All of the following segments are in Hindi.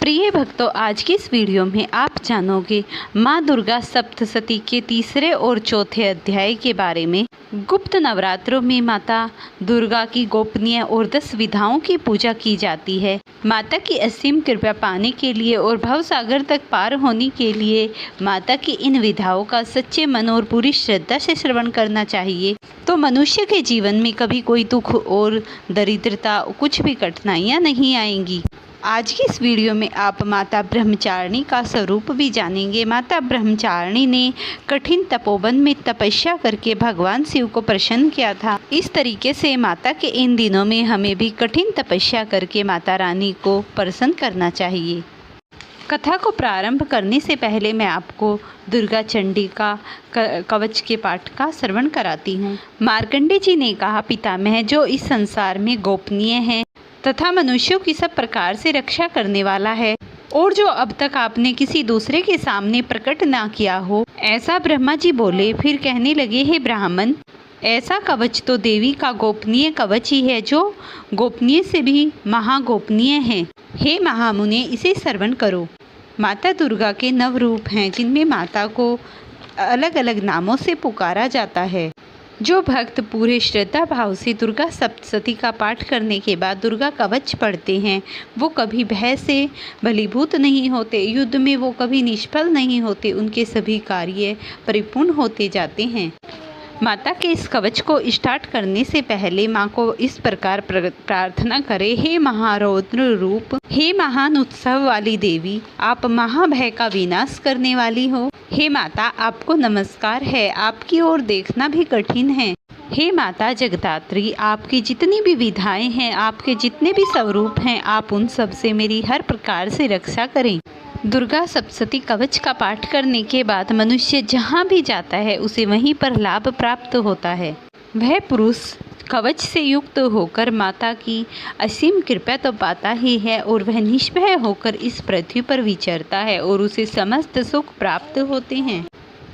प्रिय भक्तों, आज की इस वीडियो में आप जानोगे माँ दुर्गा सप्तशती के तीसरे और चौथे अध्याय के बारे में। गुप्त नवरात्रों में माता दुर्गा की गोपनीय और 10 विधाओं की पूजा की जाती है। माता की असीम कृपा पाने के लिए और भव सागर तक पार होने के लिए माता की इन विधाओं का सच्चे मन और पूरी श्रद्धा से श्रवण करना चाहिए, तो मनुष्य के जीवन में कभी कोई दुख और दरिद्रता, कुछ भी कठिनाइयाँ नहीं आएंगी। आज की इस वीडियो में आप माता ब्रह्मचारिणी का स्वरूप भी जानेंगे। माता ब्रह्मचारिणी ने कठिन तपोवन में तपस्या करके भगवान शिव को प्रसन्न किया था। इस तरीके से माता के इन दिनों में हमें भी कठिन तपस्या करके माता रानी को प्रसन्न करना चाहिए। कथा को प्रारंभ करने से पहले मैं आपको दुर्गा चंडी का कवच के पाठ का श्रवण कराती हूँ। मार्कंडे जी ने कहा, पितामह जो इस संसार में गोपनीय है तथा मनुष्यों की सब प्रकार से रक्षा करने वाला है और जो अब तक आपने किसी दूसरे के सामने प्रकट ना किया हो, ऐसा ब्रह्मा जी बोले। फिर कहने लगे, हे ब्राह्मण, ऐसा कवच तो देवी का गोपनीय कवच ही है जो गोपनीय से भी महागोपनीय है। हे महामुने, इसे श्रवण करो। माता दुर्गा के 9 रूप हैं जिनमें माता को अलग अलग नामों से पुकारा जाता है। जो भक्त पूरे श्रद्धा भाव से दुर्गा सप्तशती का पाठ करने के बाद दुर्गा कवच पढ़ते हैं, वो कभी भय से भलीभूत नहीं होते, युद्ध में वो कभी निष्फल नहीं होते, उनके सभी कार्य परिपूर्ण होते जाते हैं। माता के इस कवच को स्टार्ट करने से पहले माँ को इस प्रकार प्रार्थना करें, हे महारौद्र रूप, हे महान उत्सव वाली देवी, आप महाभय का विनाश करने वाली हो। हे माता, आपको नमस्कार है, आपकी ओर देखना भी कठिन है। हे माता जगदात्री, आपकी जितनी भी विधाएं हैं, आपके जितने भी स्वरूप हैं, आप उन सब से मेरी हर प्रकार से रक्षा करें। दुर्गा सप्तशती कवच का पाठ करने के बाद मनुष्य जहाँ भी जाता है उसे वहीं पर लाभ प्राप्त होता है। वह पुरुष कवच से युक्त होकर माता की असीम कृपा तो पाता ही है और वह निष्भय होकर इस पृथ्वी पर विचरता है और उसे समस्त सुख प्राप्त होते हैं।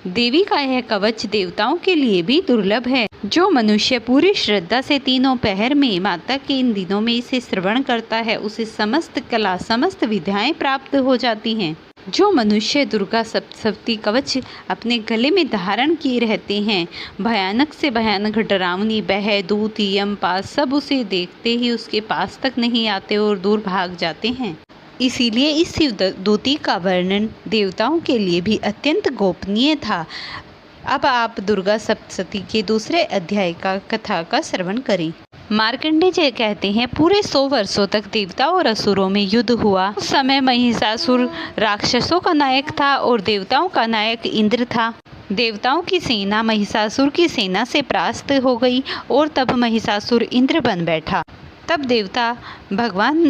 देवी का यह कवच देवताओं के लिए भी दुर्लभ है। जो मनुष्य पूरी श्रद्धा से तीनों पहर में माता के इन दिनों में इसे श्रवण करता है, उसे समस्त कला, समस्त विद्याएं प्राप्त हो जाती हैं। जो मनुष्य दुर्गा सप्तशती कवच अपने गले में धारण किए रहते हैं, भयानक से भयानक डरावनी बह, दूत, यम, पास सब उसे देखते ही उसके पास तक नहीं आते और दूर भाग जाते हैं। इसीलिए इस शिवदूती का वर्णन देवताओं के लिए भी अत्यंत गोपनीय था। अब आप दुर्गा सप्तशती के दूसरे अध्याय का कथा का श्रवण करें। मार्कंडे जी कहते हैं, पूरे 100 वर्षों तक देवताओं और असुरों में युद्ध हुआ। उस समय महिषासुर राक्षसों का नायक था और देवताओं का नायक इंद्र था। देवताओं की सेना महिषासुर की सेना से परास्त हो गई और तब महिषासुर इंद्र बन बैठा। तब देवता भगवान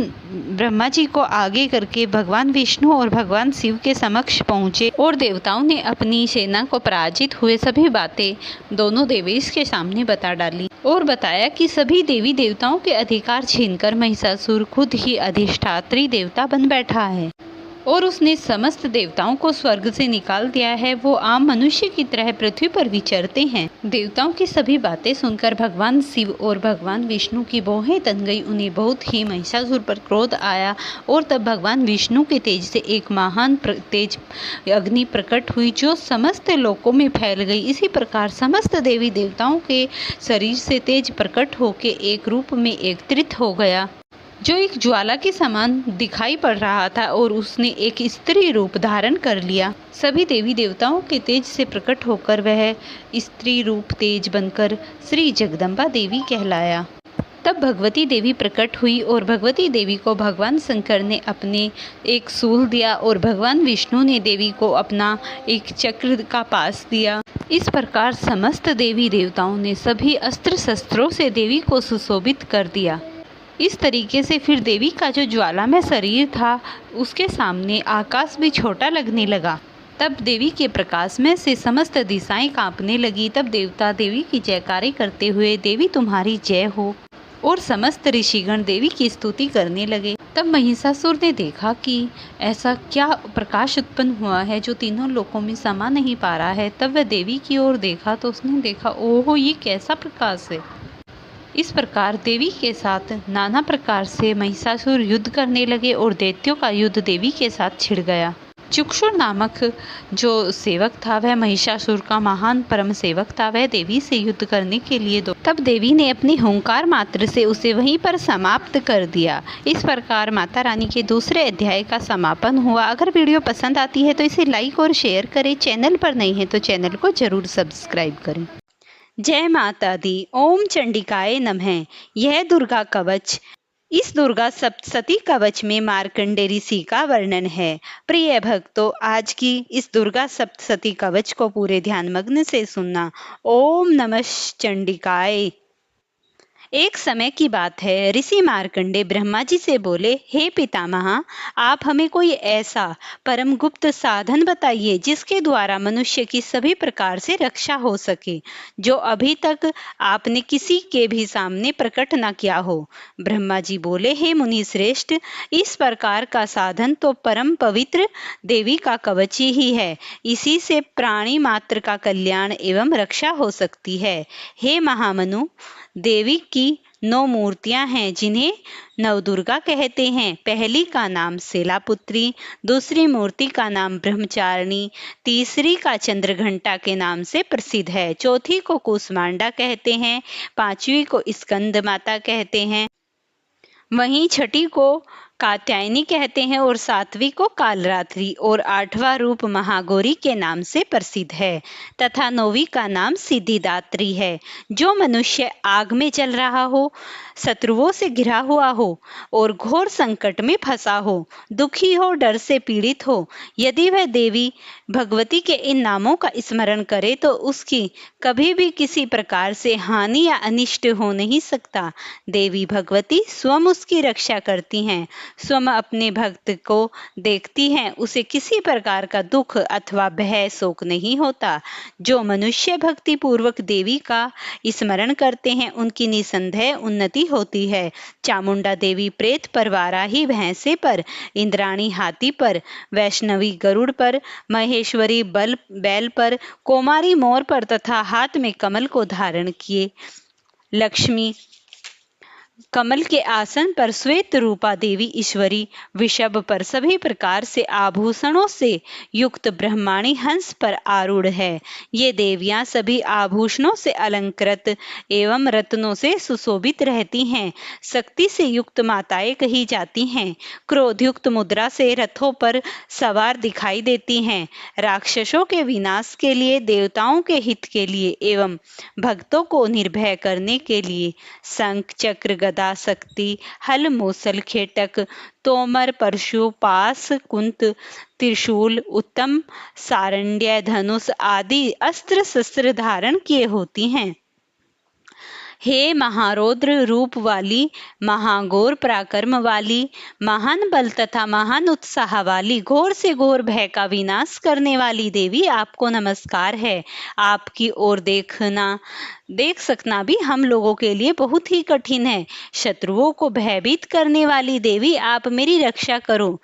ब्रह्मा जी को आगे करके भगवान विष्णु और भगवान शिव के समक्ष पहुँचे और देवताओं ने अपनी सेना को पराजित हुए सभी बातें दोनों देवेश के सामने बता डाली और बताया कि सभी देवी देवताओं के अधिकार छीनकर महिषासुर खुद ही अधिष्ठात्री देवता बन बैठा है और उसने समस्त देवताओं को स्वर्ग से निकाल दिया है। वो आम मनुष्य की तरह पृथ्वी पर विचरते हैं। देवताओं की सभी बातें सुनकर भगवान शिव और भगवान विष्णु की भौहें तन गई। उन्हें बहुत ही महिषासुर पर क्रोध आया और तब भगवान विष्णु के तेज से एक महान तेज अग्नि प्रकट हुई जो समस्त लोकों में फैल गई। इसी प्रकार समस्त देवी देवताओं के शरीर से तेज प्रकट होकर एक रूप में एकत्रित हो गया जो एक ज्वाला के समान दिखाई पड़ रहा था और उसने एक स्त्री रूप धारण कर लिया। सभी देवी देवताओं के तेज से प्रकट होकर वह स्त्री रूप तेज बनकर श्री जगदम्बा देवी कहलाया। तब भगवती देवी प्रकट हुई और भगवती देवी को भगवान शंकर ने अपने एक शूल दिया और भगवान विष्णु ने देवी को अपना एक चक्र का पास दिया। इस प्रकार समस्त देवी देवताओं ने सभी अस्त्र शस्त्रों से देवी को सुशोभित कर दिया। इस तरीके से फिर देवी का जो ज्वालामय शरीर था उसके सामने आकाश भी छोटा लगने लगा। तब देवी के प्रकाश में से समस्त दिशाएं कांपने लगी। तब देवता देवी की जयकारे करते हुए, देवी तुम्हारी जय हो, और समस्त ऋषिगण देवी की स्तुति करने लगे। तब महिषासुर ने देखा कि ऐसा क्या प्रकाश उत्पन्न हुआ है जो तीनों लोकों में समा नहीं पा रहा है। तब वह देवी की ओर देखा तो उसने देखा, ओहो, ये कैसा प्रकाश है। इस प्रकार देवी के साथ नाना प्रकार से महिषासुर युद्ध करने लगे और दैत्यों का युद्ध देवी के साथ छिड़ गया। चक्षुर नामक जो सेवक था वह महिषासुर का महान परम सेवक था। वह देवी से युद्ध करने के लिए तब देवी ने अपनी हुंकार मात्र से उसे वहीं पर समाप्त कर दिया। इस प्रकार माता रानी के दूसरे अध्याय का समापन हुआ। अगर वीडियो पसंद आती है तो इसे लाइक और शेयर करें। चैनल पर नहीं है तो चैनल को जरूर सब्सक्राइब करें। जय माता दी। ओम चंडिकाय नमः। यह दुर्गा कवच। इस दुर्गा सप्तशती कवच में मार्कंडेय ऋषि का वर्णन है। प्रिय भक्तों, आज की इस दुर्गा सप्तशती कवच को पूरे ध्यानमग्न से सुनना। ओम नमः चंडिकाय। एक समय की बात है, ऋषि मार्कंडेय ब्रह्मा जी से बोले, हे पितामह, आप हमें कोई ऐसा परम गुप्त साधन बताइए जिसके द्वारा मनुष्य की सभी प्रकार से रक्षा हो सके, जो अभी तक आपने किसी के भी सामने प्रकट न किया हो। ब्रह्मा जी बोले, हे मुनि श्रेष्ठ, इस प्रकार का साधन तो परम पवित्र देवी का कवच ही है। इसी से प्राणी मात्र का कल्याण एवं रक्षा हो सकती है। हे महामनु, देवी की 9 मूर्तियां हैं जिन्हें नवदुर्गा कहते हैं। पहली का नाम शैलापुत्री, दूसरी मूर्ति का नाम ब्रह्मचारिणी, तीसरी का चंद्रघंटा के नाम से प्रसिद्ध है, चौथी को कूष्मांडा कहते हैं, पांचवी को स्कंद माता कहते हैं, वहीं छठी को कात्यायनी कहते हैं और सातवीं को कालरात्रि और आठवां रूप महागौरी के नाम से प्रसिद्ध है तथा नौवीं का नाम सिद्धिदात्री है। जो मनुष्य आग में जल रहा हो, शत्रुओं से घिरा हुआ हो और घोर संकट में फंसा हो, दुखी हो, डर से पीड़ित हो, यदि वह देवी भगवती के इन नामों का स्मरण करे तो उसकी कभी भी किसी प्रकार से हानि या अनिष्ट हो नहीं सकता। देवी भगवती स्वयं उसकी रक्षा करती हैं, स्वयं अपने भक्त को देखती हैं, उसे किसी प्रकार का दुख अथवा भय शोक नहीं होता। जो मनुष्य भक्ति पूर्वक देवी का स्मरण करते हैं उनकी निसंदेह उन्नति होती है। चामुंडा देवी प्रेत पर, वाराही भैंसे पर, इंद्राणी हाथी पर, वैष्णवी गरुड़ पर, महेश्वरी बैल पर, कोमारी मोर पर तथा हाथ में कमल को धारण किए लक्ष्मी कमल के आसन पर, श्वेत रूपा देवी ईश्वरी वृषभ पर, सभी प्रकार से आभूषणों से युक्त ब्रह्माणी हंस पर आरूढ़ है। ये देवियां सभी आभूषणों से अलंकृत एवं रत्नों से सुशोभित रहती हैं। शक्ति से युक्त माताएं कही जाती हैं। क्रोधयुक्त मुद्रा से रथों पर सवार दिखाई देती हैं। राक्षसों के विनाश के लिए, देवताओं के हित के लिए एवं भक्तों को निर्भय करने के लिए शंख, चक्र, गदा, शक्ति, हल, मूसल, खेटक, तोमर, परशु, पास, कुंत, त्रिशूल, उत्तम सारण्य, धनुष आदि अस्त्र शस्त्र धारण किए होती हैं। हे महारौद्र रूप वाली, महाघोर पराक्रम वाली, महान बल तथा महान उत्साह वाली, घोर से घोर भय का विनाश करने वाली देवी, आपको नमस्कार है। आपकी ओर देख सकना भी हम लोगों के लिए बहुत ही कठिन है। शत्रुओं को भयभीत करने वाली देवी, आप मेरी रक्षा करो।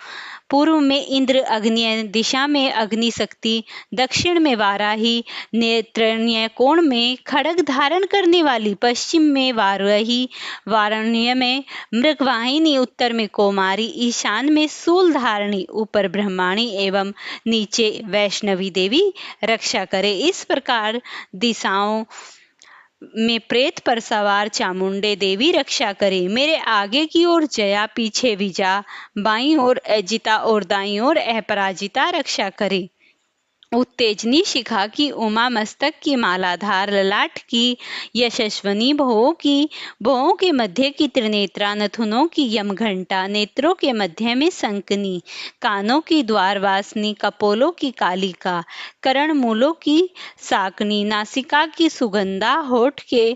पूर्व में इंद्र, अग्नि दिशा में अग्नि शक्ति, दक्षिण में वाराही, नेत्रण्य कोण में खड्ग धारण करने वाली, पश्चिम में वाराही, वारण्य में मृगवाहिनी, उत्तर में कोमारी, ईशान में शूल धारणी, ऊपर ब्रह्माणी एवं नीचे वैष्णवी देवी रक्षा करे। इस प्रकार दिशाओं में प्रेत पर सवार चामुंडे देवी रक्षा करे। मेरे आगे की ओर जया, पीछे विजा, बाईं ओर अजिता और दाईं ओर अपराजिता रक्षा करे। उत्तेजनी शिखा की, उमा मस्तक की, मालाधार ललाट की, यशस्वनी भुवों के मध्य की, त्रिनेत्रा नथुनों की, यमघंटा, नेत्रों के मध्य में संकनी, कानों की द्वारवासिनी, कपोलों की कालिका, करण मूलों की साकनी, नासिका की सुगंधा, होठ के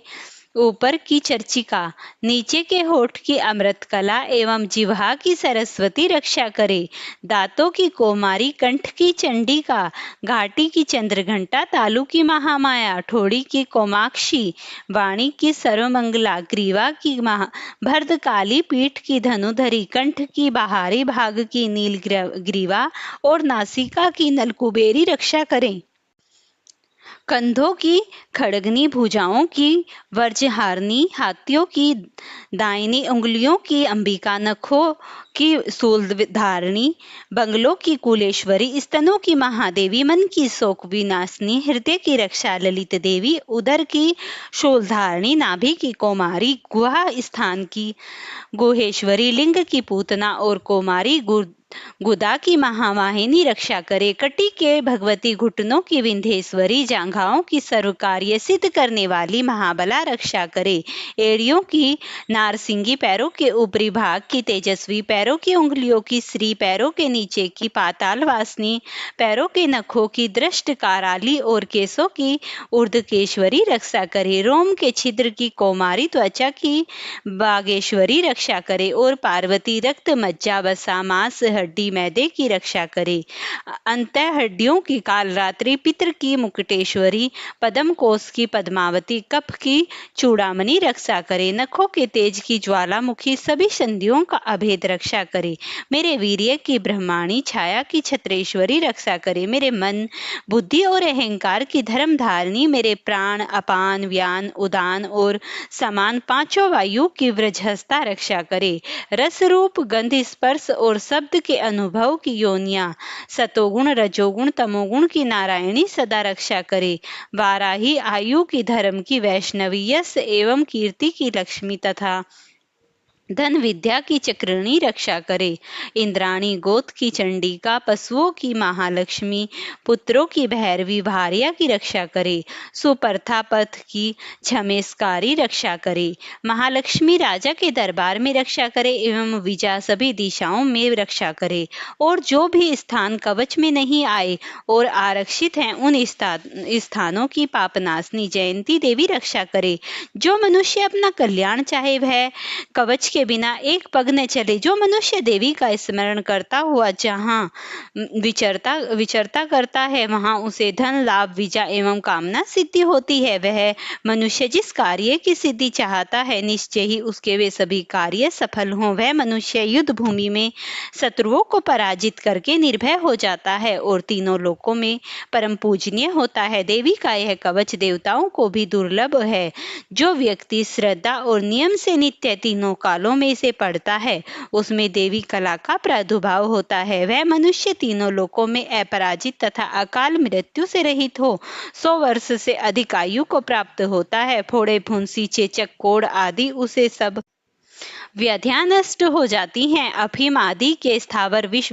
ऊपर की चर्चिका, नीचे के होठ की अमृत कला एवं जिह्वा की सरस्वती रक्षा करे। दांतों की कोमारी, कंठ की चंडिका, घाटी की चंद्रघंटा, तालु की महामाया, ठोड़ी की कोमाक्षी, वाणी की सर्वमंगला, ग्रीवा की भर्दकाली, पीठ की धनुधरी, कंठ की बाहरी भाग की नील ग्रीवा और नासिका की नलकुबेरी रक्षा करें। कंधों की खड़गनी, भुजाओं की वज्रहारिणी, हाथियों की दाहिनी उंगलियों की अंबिका, नखों की शूलधारिणी, बंगलों की कुलेश्वरी, स्तनों की महादेवी, मन की शोक विनाशिनी, हृदय की रक्षा ललित देवी, उदर की शूलधारिणी, नाभि की कौमारी, गुहा स्थान की गुहेश्वरी, लिंग की पूतना और कौमारी, गुदा की महावाहिनी रक्षा करे। कटी के भगवती, घुटनों की विंध्येश्वरी, जांघाओं की सर्व कार्य सिद्ध करने वाली महाबला रक्षा करे। एड़ियों की नारसिंगी, पैरों के ऊपरी भाग की तेजस्वी, पैरों की उंगलियों की श्री, पैरों के नीचे की पाताल वासिनी, पैरों के नखों की दृष्ट कराली और केशों की ऊर्ध्वकेश्वरी रक्षा करे। रोम के छिद्र की कौमारी, त्वचा की बागेश्वरी रक्षा करे। और पार्वती रक्त, मज्जा, वसा, मांस, हड्डी, मैदे की रक्षा करे। अंत हड्डियों की कालरात्रि, पितर की मुकुटेश्वरी, पद्म कोश की पद्मावती, कफ की चूड़ामणि रक्षा करे। नखों के तेज की ज्वालामुखी, सभी संधियों का अभेद रक्षा करे। मेरे वीर्य की ब्रह्माणी, छाया की छत्रेश्वरी रक्षा करे। मेरे मन, बुद्धि और अहंकार की धर्मधारिणी, मेरे प्राण, अपान, व्यान, उदान और समान पांचों वायु की वृझस्ता रक्षा करे। रस रूप, गंध, स्पर्श और शब्द के अनुभव की योनिया, सतोगुण, रजोगुण, तमोगुण की नारायणी सदा रक्षा करे। वाराही आयु की, धर्म की, वैष्णवी, यश एवं कीर्ति की लक्ष्मी तथा धन विद्या की चक्रिणी रक्षा करे। इंद्राणी, गोत की चंडिका, पशुओं की महालक्ष्मी, पुत्रों की भैरवी, भार्या की रक्षा करे। सुपर्था पथ की छमेशकारी रक्षा करे। महालक्ष्मी राजा के दरबार में रक्षा करे एवं विजा सभी दिशाओं में रक्षा करे। और जो भी स्थान कवच में नहीं आए और आरक्षित हैं, उन स्थानों की पापनाशनी जयंती देवी रक्षा करे। जो मनुष्य अपना कल्याण चाहे वह कवच के बिना एक पग न चले। जो मनुष्य देवी का स्मरण करता हुआ जहाँ विचरता करता है, वहां उसे धन, लाभ, विजय एवं कामना सिद्धि होती है। वह मनुष्य जिस कार्य की सिद्धि चाहता है, निश्चय ही उसके वे सभी कार्य सफल हों। वह मनुष्य युद्ध भूमि में शत्रुओं को पराजित करके निर्भय हो जाता है और तीनों लोकों में परम पूजनीय होता है। देवी का यह कवच देवताओं को भी दुर्लभ है। जो व्यक्ति श्रद्धा और नियम से नित्य तीनों कालों में इसे पढ़ता है, उसमें देवी कला का प्रादुर्भाव होता है। वह मनुष्य तीनों लोकों में अपराजित तथा अकाल मृत्यु से रहित हो 100 वर्ष से अधिक आयु को प्राप्त होता है। फोड़े, फुंसी, चेचक, कोढ़ आदि उसे सब व्याधियां नष्ट हो जाती हैं। अफीम आदि के स्थावर विष,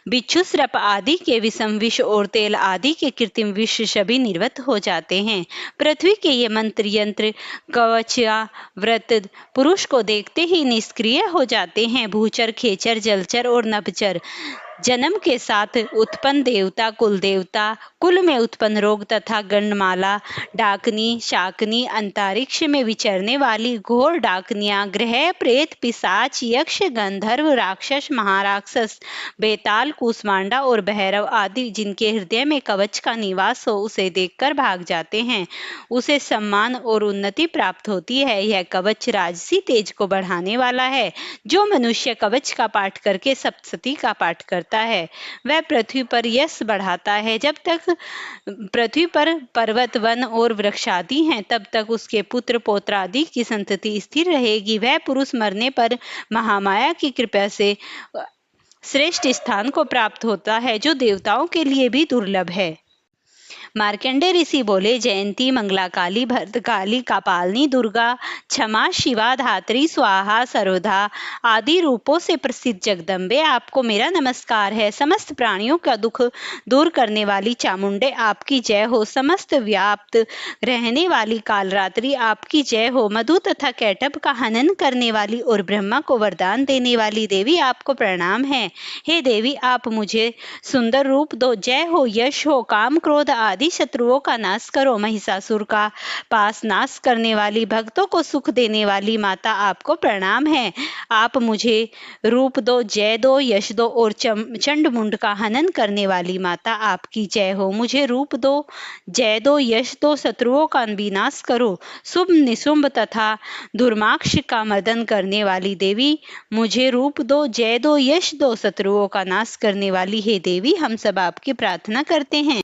बिच्छू सर्प आदि के विषम विष और तेल आदि के कृत्रिम विष सभी निर्वत हो जाते हैं। पृथ्वी के ये मंत्र यंत्र कवचा व्रत पुरुष को देखते ही निष्क्रिय हो जाते हैं। भूचर, खेचर, जलचर और नभचर, जन्म के साथ उत्पन्न देवता, कुल देवता, कुल में उत्पन्न रोग तथा गणमाला, डाकनी, शाकनी, अंतरिक्ष में विचरने वाली घोर डाकनियां, ग्रह, प्रेत, पिशाच, यक्ष, गंधर्व, राक्षस, महाराक्षस, बेताल, कूष्मांडा और भैरव आदि जिनके हृदय में कवच का निवास हो, उसे देखकर भाग जाते हैं। उसे सम्मान और उन्नति प्राप्त होती है। यह कवच राजसी तेज को बढ़ाने वाला है। जो मनुष्य कवच का पाठ करके सप्तशती का पाठ करता है, वह पृथ्वी पर यश बढ़ाता है। जब तक पृथ्वी पर पर्वत, वन और वृक्ष आदि हैं, तब तक उसके पुत्र पौत्र आदि की संतति स्थिर रहेगी। वह पुरुष मरने पर महामाया की कृपा से श्रेष्ठ स्थान को प्राप्त होता है, जो देवताओं के लिए भी दुर्लभ है। मार्कंडेय ऋषि बोले, जयंती, मंगला काली, भद्रकाली, कापालिनी, दुर्गा, क्षमा, शिवा, धात्री, स्वाहा, सर्वधा आदि रूपों से प्रसिद्ध जगदम्बे, आपको मेरा नमस्कार है। समस्त प्राणियों का दुख दूर करने वाली चामुंडे, आपकी जय हो। समस्त व्याप्त रहने वाली कालरात्रि, आपकी जय हो। मधु तथा कैटभ का हनन करने वाली और ब्रह्मा को वरदान देने वाली देवी, आपको प्रणाम है। हे देवी, आप मुझे सुंदर रूप दो। जय हो, यश हो, काम, क्रोध आदि शत्रुओं का नाश करो। महिषासुर का पास नाश करने वाली, भक्तों को सुख देने वाली माता, आपको प्रणाम है। आप मुझे रूप दो, जय दो, यश दो और चंड मुंड का हनन करने वाली माता, आपकी जय हो। मुझे रूप दो, जय दो, यश दो, शत्रुओं का विनाश करो। शुभ, निशुंभ तथा दुर्माक्ष का मर्दन करने वाली देवी, मुझे रूप दो, जय दो, यश दो, शत्रुओं का नाश करने वाली हे देवी, हम सब आपकी प्रार्थना करते हैं।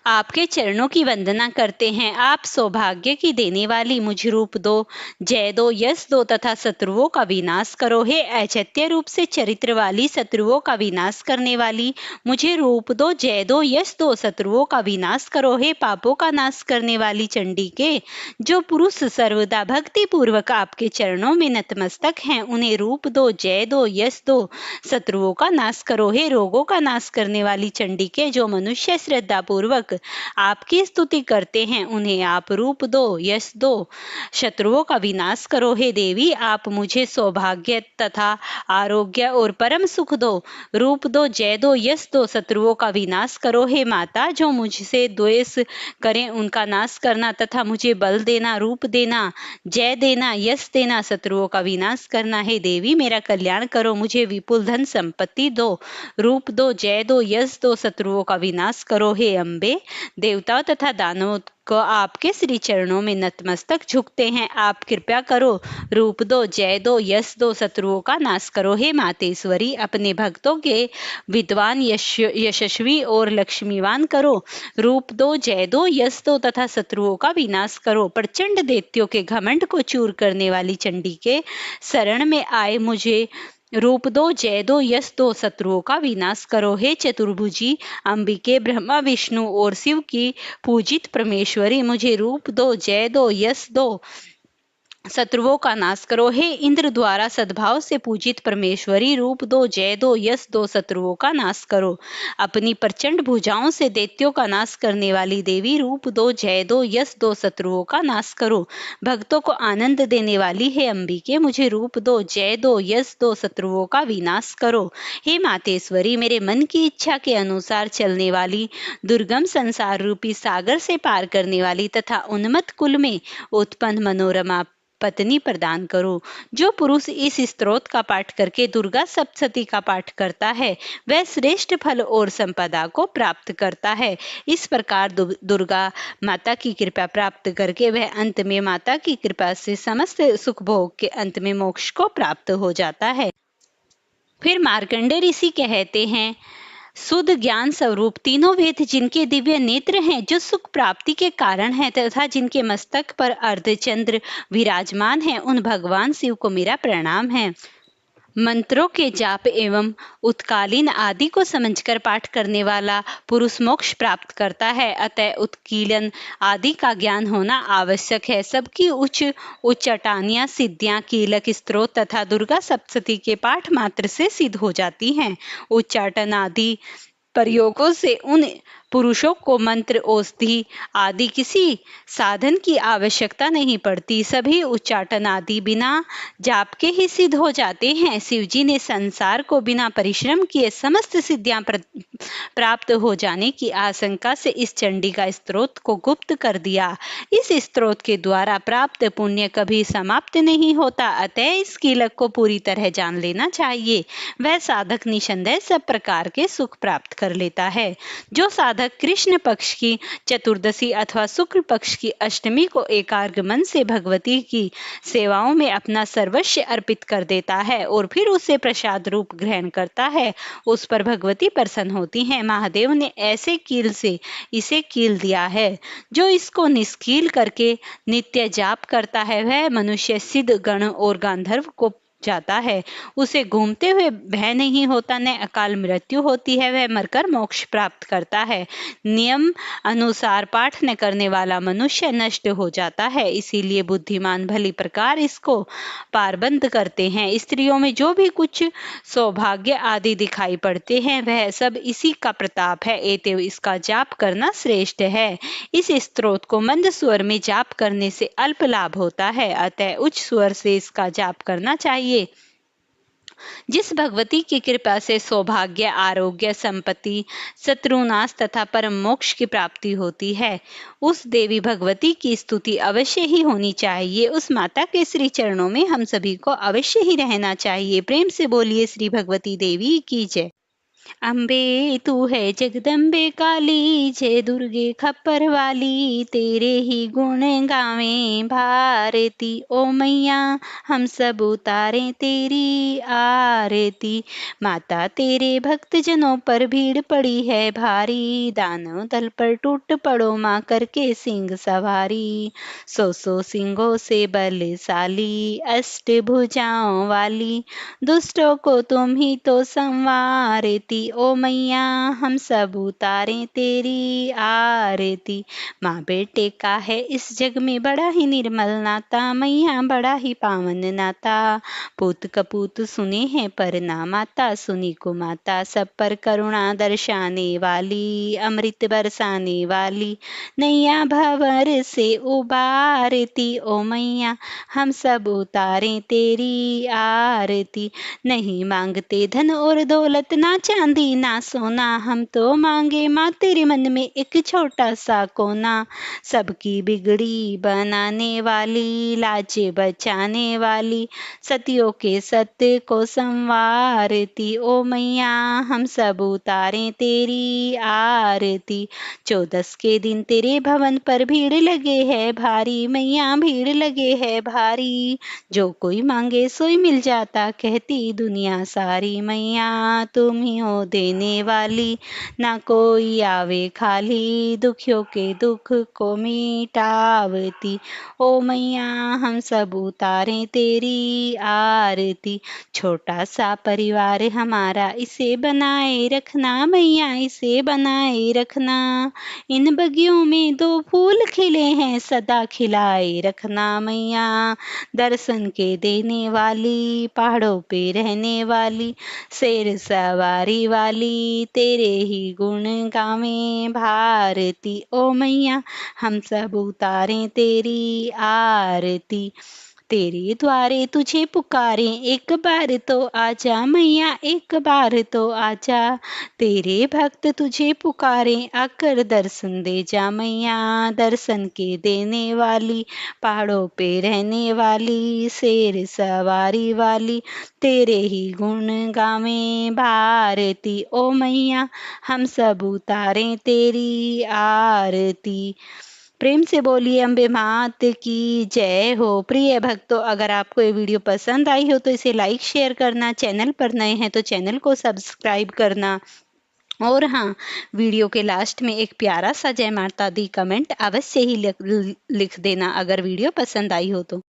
आपके चरणों की वंदना करते हैं। आप सौभाग्य की देने वाली मुझे रूप दो, जय दो, यश दो तथा शत्रुओं का विनाश करो। हे ऐचित्य रूप से चरित्र वाली, शत्रुओं का विनाश करने वाली, मुझे रूप दो, जय दो, यश दो, शत्रुओं का विनाश करो। हे पापों का नाश करने वाली चंडी के जो पुरुष सर्वदा भक्ति पूर्वक आपके चरणों में नतमस्तक हैं, उन्हें रूप दो, जय दो, यश दो, शत्रुओं का नाश करो। हे रोगों का नाश करने वाली चंडी के जो मनुष्य श्रद्धा पूर्वक आपकी स्तुति करते हैं, उन्हें आप रूप दो, यश दो, शत्रुओं का विनाश करो। हे देवी, आप मुझे सौभाग्य तथा आरोग्य और परम सुख दो, रूप दो, जय दो, यश दो, शत्रुओं का विनाश करो। हे माता, जो मुझसे द्वेष करें उनका नाश करना तथा मुझे बल देना, रूप देना, जय देना, यश देना, शत्रुओं का विनाश करना। हे देवी, मेरा कल्याण करो, मुझे विपुल धन संपत्ति दो, रूप दो, जय दो, यश दो, शत्रुओं का विनाश करो। हे अम्बे, देवताओं तथा दानवों को आपके श्री चरणों में नतमस्तक झुकते हैं। आप कृपा करो, रूप दो, जय दो, यश दो, शत्रुओं का नाश करो। हे मातेश्वरी, अपने भक्तों के विद्वान, यशस्वी और लक्ष्मीवान करो, रूप दो, जय दो, यश दो तथा शत्रुओं का विनाश करो। प्रचंड दैत्यों के घमंड को चूर करने वाली चंडी के शरण में आए मुझे रूप दो, जय दो, यश दो, शत्रुओं का विनाश करो। हे चतुर्भुजी अंबिके, ब्रह्मा, विष्णु और शिव की पूजित परमेश्वरी, मुझे रूप दो, जय दो, यश दो, शत्रुओं का नाश करो। हे इंद्र द्वारा सद्भाव से पूजित परमेश्वरी, रूप दो, जय दो, यश दो, शत्रुओं का नाश करो। अपनी प्रचंड भुजाओं से दैत्यों का नाश करने वाली देवी, रूप दो, जय दो, यश दो, शत्रुओं का नाश करो। भक्तों को आनंद देने वाली हे अंबिके, मुझे रूप दो, जय दो, यश दो, शत्रुओं का विनाश करो। हे मातेश्वरी, मेरे मन की इच्छा के अनुसार चलने वाली, दुर्गम संसार रूपी सागर से पार करने वाली तथा उन्मत्त कुल में उत्पन्न मनोरमा पत्नी प्रदान करो। जो पुरुष इस स्तोत्र का पाठ करके दुर्गा सप्तशती का पाठ करता है, वह श्रेष्ठ फल और संपदा को प्राप्त करता है। इस प्रकार दुर्गा माता की कृपा प्राप्त करके वह अंत में माता की कृपा से समस्त सुख भोग के अंत में मोक्ष को प्राप्त हो जाता है। फिर मार्कंडेय ऋषि कहते हैं, शुद्ध ज्ञान स्वरूप तीनों वेद जिनके दिव्य नेत्र हैं, जो सुख प्राप्ति के कारण हैं तथा जिनके मस्तक पर अर्धचंद्र विराजमान हैं, उन भगवान शिव को मेरा प्रणाम है। मंत्रों के जाप एवं उत्कालीन आदि को समझकर पाठ करने वाला पुरुष मोक्ष प्राप्त करता है। अतः उत्कीलन आदि का ज्ञान होना आवश्यक है। सबकी उच्चाटनियां, सिद्धियां, कीलक, स्तोत्र तथा दुर्गा सप्तशती के पाठ मात्र से सिद्ध हो जाती हैं। उच्चाटन आदि प्रयोगों से उन पुरुषों को मंत्र, औषधि आदि किसी साधन की आवश्यकता नहीं पड़ती। सभी उच्चाटन आदि बिना जाप के ही सिद्ध हो जाते हैं। शिवजी ने संसार को बिना परिश्रम किए समस्त सिद्धियां प्राप्त हो जाने की आशंका से इस चंडी का स्तोत्र को गुप्त कर दिया। इस स्तोत्र के द्वारा प्राप्त पुण्य कभी समाप्त नहीं होता, अतः इस कीलक को पूरी तरह जान लेना चाहिए। वह साधक निसंदेह सब प्रकार के सुख प्राप्त कर लेता है। जो साधक कृष्ण पक्ष की चतुर्दशी अथवा शुक्ल पक्ष की अष्टमी को एकाग्र मन से भगवती की सेवाओं में अपना सर्वस्व अर्पित कर देता है और फिर उसे प्रसाद रूप ग्रहण करता है, उस पर भगवती प्रसन्न होती हैं। महादेव ने ऐसे कील से इसे कील दिया है। जो इसको निष्कील करके नित्य जाप करता है, वह मनुष्य, सिद्ध, गण और गांधर्व को जाता है। उसे घूमते हुए भय नहीं होता, न अकाल मृत्यु होती है। वह मरकर मोक्ष प्राप्त करता है। नियम अनुसार पाठ न करने वाला मनुष्य नष्ट हो जाता है, इसीलिए बुद्धिमान भली प्रकार इसको पारबंद करते हैं। स्त्रियों में जो भी कुछ सौभाग्य आदि दिखाई पड़ते हैं, वह सब इसी का प्रताप है। एतव इसका जाप करना श्रेष्ठ है। इस स्तोत्र को मंद स्वर में जाप करने से अल्प लाभ होता है, अतः उच्च स्वर से इसका जाप करना चाहिए। जिस भगवती की कृपा से सौभाग्य, आरोग्य, संपत्ति, शत्रुनाश तथा परम मोक्ष की प्राप्ति होती है, उस देवी भगवती की स्तुति अवश्य ही होनी चाहिए। उस माता के श्री चरणों में हम सभी को अवश्य ही रहना चाहिए। प्रेम से बोलिए श्री भगवती देवी की जय। अम्बे तू है जगदम्बे काली, जय दुर्गे खप्पर वाली, तेरे ही गुण गावें भारती। ओ मैया हम सब उतारें तेरी आरती। माता तेरे भक्त जनों पर भीड़ पड़ी है भारी, दानव दल पर टूट पड़ो माँ करके सिंह सवारी। सौ सिंहों से बलशाली, अष्ट भुजाओं वाली, दुष्टों को तुम ही तो संवारती। ओ मैया हम सब उतारें तेरी आरती। माँ बेटे का है इस जग में बड़ा ही निर्मल नाता, मैया बड़ा ही पावन नाता। पूत कपूत सुने हैं पर ना माता, सुनी को माता सब पर करुणा दर्शाने वाली, अमृत बरसाने वाली, नैया भंवर से उबारती। ओ मैया हम सब उतारें तेरी आरती। नहीं मांगते धन और दौलत, ना चांदी ना सोना, हम तो मांगे माँ तेरे मन में एक छोटा सा कोना। सबकी बिगड़ी बनाने वाली, लाजे बचाने वाली, सतियों के सत्य को संवारती। ओ मैया हम सब उतारें तेरी आरती। 14 के दिन तेरे भवन पर भीड़ लगे है भारी, मैया भीड़ लगे है भारी। जो कोई मांगे सोई मिल जाता, कहती दुनिया सारी। मैया तुम ही हो देने वाली, ना कोई आवे खाली, दुखियों के दुख को मिटावती। ओ मैया हम सब उतारें तेरी आरती। छोटा सा परिवार हमारा, इसे बनाए रखना मैया, इसे बनाए रखना। इन बगियों में 2 फूल खिले हैं, सदा खिलाए रखना मैया। दर्शन के देने वाली, पहाड़ों पे रहने वाली, शेर सवारी वाली, तेरे ही गुण गावें भारती। ओ मैया हम सब उतारें तेरी आरती। तेरे द्वारे तुझे पुकारे, एक बार तो आजा मैया, एक बार तो आजा। तेरे भक्त तुझे पुकारे, आकर दर्शन दे जा मैया। दर्शन के देने वाली, पहाड़ों पे रहने वाली, शेर सवारी वाली, तेरे ही गुण गावें भारती। ओ मैया हम सब उतारें तेरी आरती। प्रेम से बोलिए अम्बे मात की जय हो। प्रिय भक्तों, अगर आपको ये वीडियो पसंद आई हो तो इसे लाइक शेयर करना, चैनल पर नए हैं तो चैनल को सब्सक्राइब करना, और हाँ, वीडियो के लास्ट में एक प्यारा सा जय माता दी कमेंट अवश्य ही लिख देना अगर वीडियो पसंद आई हो तो।